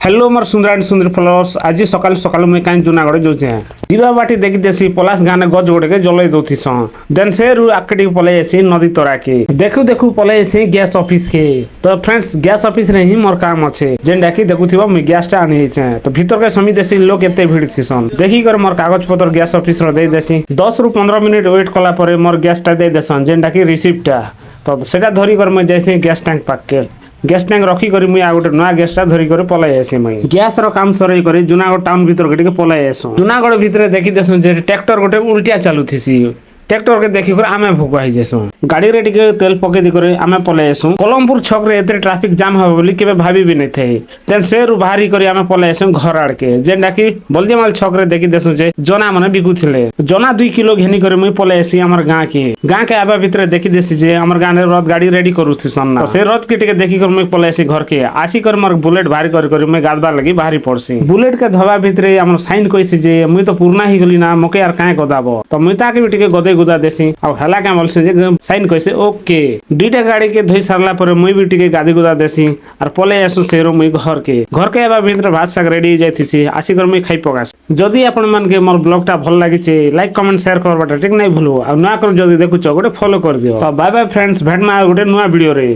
Hello मोर सुंदर and सुंदर followers आज सकाल सकाल मुई काई जूनागढ़ जाऊचे जीवा बाटी देखी देसी पलास गाने गज गोड़े के जलई दउथी सन देन से रु आकड़ी पले एसी नदी तोरा के देखु देखु पले एसी गैस ऑफिस के। तो फ्रेंड्स गैस ऑफिस रे ही मोर काम अच्छे जेंडा की देखुथिबो मुई गैस टा आनी छे तो भीतर के समी देसी लोग एते भीड़ थिसन देखी कर मोर कागज पत्र गैस ऑफिस रो दे देसी 10 रु 15 मिनिट वेट कला परे मोर गैस टा दे देसन जेंडा की रिसिप्ट टा तो सेटा धरी कर मैं जैसे गैस टैंक पाक के गैस टैंक रखी करी मुई आ गोटे नया गैस टा धरी कर पलाई आसी मुई गैस रो काम सरई करी जूनागढ़ टाउन भीतर के टिके पलाई आसु जूनागढ़ भीतर देखी देसु जे ट्रैक्टर गोटे उल्टिया चालुथिसी ट्रैक्टर के देखी कर आमे भोका ही जेसु गाड़ी रे टिके तेल पके दी करे आमे पलाई आसु कोलमपुर छक रे एते ट्रैफिक जाम हो बोली केबे भाबी भी नै थे देन से रु बाहरी करी आमे पलाई आसु घर आड़ के जेंडा की बलजीमाल छक रे देखी देसु जे जना माने बिकुथिले जना 2 किलो घेनी करे मुई पलाई आसी हमर गां के आबा भीतर देखी देसी जे हमर गां रे रथ गाड़ी रेडी करूथि सन्ना से रथ के टिके देखी कर मुई पलाई आसी घर के आसी कर मोर बुलेट भारी कर मुई गादबा लगी बाहरी पड़सी बुलेट के धवा भीतर हमर साइन कइसी जे मुई तो पुरना ही गली ना मके यार काहे गदाबो तो मुई ताके भी टिके गदे गुदा देसी आ हला के बोलसे जे साइन कइसे ओके दुईटा गाड़ी के धोई सारला पर मुई भी टिके गादी गुदा देसी और पले आसु सेरो मुई घर के आबा भीतर भात साग रेडी जाइथिसी आसी कर मुई खाइ पकास जदी आपण मन के मोर ब्लॉग टा भल लागि छे लाइक कमेंट शेयर करबाटा ठीक नै भूलो आ ना कर जदी देखुछ गोटे फॉलो कर दियो तो बाय बाय फ्रेंड्स भेट मा गोटे नया वीडियो रे।